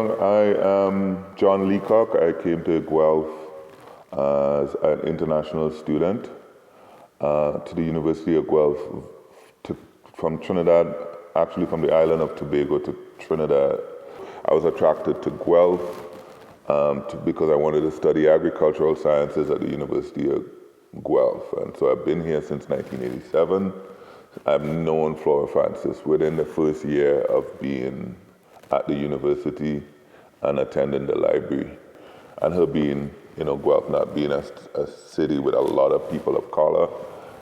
I am John Leacock. I came to Guelph as an international student to the University of Guelph from Trinidad, actually from the island of Tobago to Trinidad. I was attracted to Guelph because I wanted to study agricultural sciences at the University of Guelph. And so I've been here since 1987. I've known Flora Francis within the first year of being at the university and attending the library. And her being, Guelph not being a city with a lot of people of color,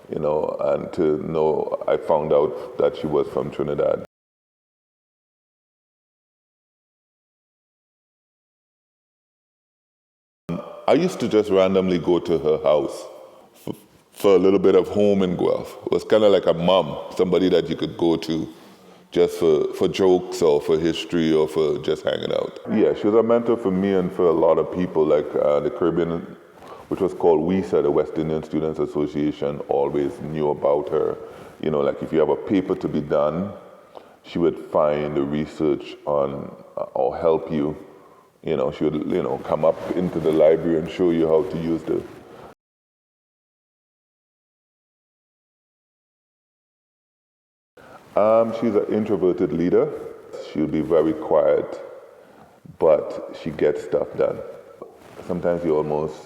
and to know, I found out that she was from Trinidad. I used to just randomly go to her house for a little bit of home in Guelph. It was kind of like a mom, somebody that you could go to just for jokes or for history or for just hanging out. Yeah, she was a mentor for me and for a lot of people, like the Caribbean, which was called WISA, the West Indian Students Association, always knew about her. Like if you have a paper to be done, she would find the research on or help you. She would, come up into the library and show you how to use the. She's an introverted leader. She'll be very quiet, but she gets stuff done. Sometimes you almost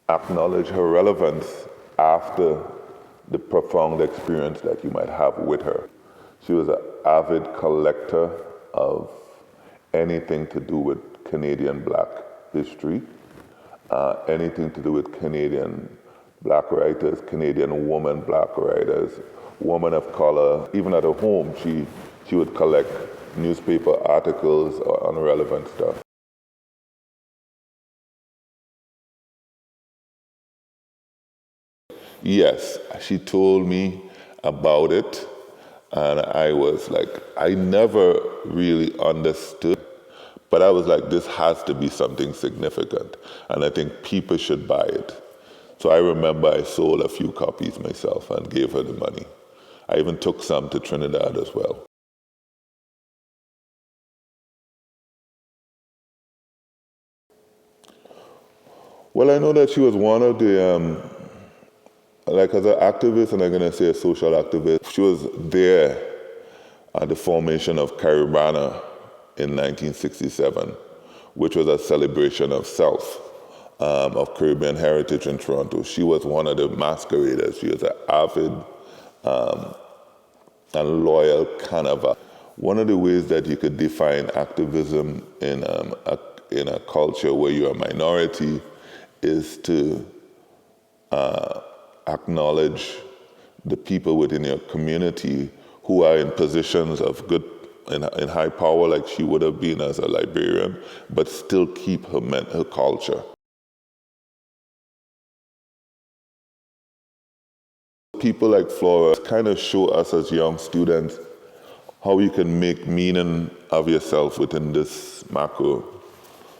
acknowledge her relevance after the profound experience that you might have with her. She was an avid collector of anything to do with Canadian Black history, anything to do with Canadian Black writers, Canadian woman Black writers, woman of color. Even at her home, she would collect newspaper articles on relevant stuff. Yes, she told me about it, and I was like, I never really understood, but I was like, this has to be something significant, and I think people should buy it. So I remember I sold a few copies myself and gave her the money. I even took some to Trinidad as well. Well, I know that she was one of the, like as an activist, and I'm going to say a social activist, she was there at the formation of Caribana in 1967, which was a celebration of self, of Caribbean heritage in Toronto. She was one of the masqueraders. She was an avid and loyal carnival. One of the ways that you could define activism in a culture where you're a minority is to acknowledge the people within your community who are in positions of good, in high power, like she would have been as a librarian, but still keep her culture. People like Flora kind of show us as young students how you can make meaning of yourself within this macro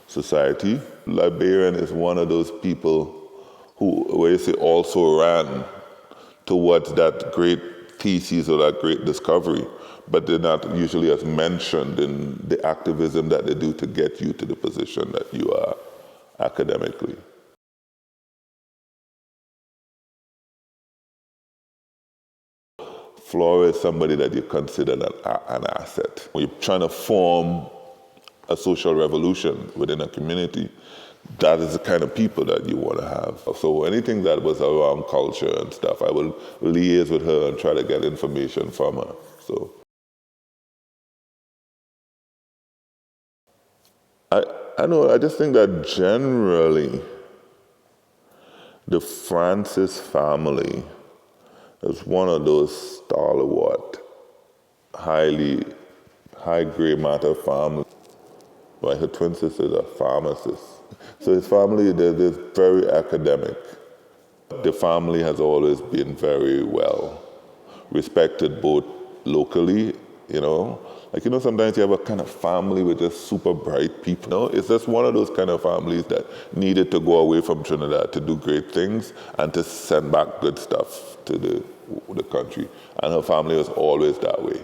society. Librarian is one of those people who, where you say, also ran towards that great thesis or that great discovery, but they're not usually as mentioned in the activism that they do to get you to the position that you are academically. Flora is somebody that you consider an asset. When you're trying to form a social revolution within a community, that is the kind of people that you want to have. So anything that was around culture and stuff, I will liaise with her and try to get information from her. So I know, I just think that generally the Francis family is one of those stalwart, high gray matter families. Like her twin sister is a pharmacist. So his family, they're very academic. The family has always been very well respected, both locally, sometimes you have a kind of family with just super bright people. It's just one of those kind of families that needed to go away from Trinidad to do great things and to send back good stuff to the country. And her family was always that way.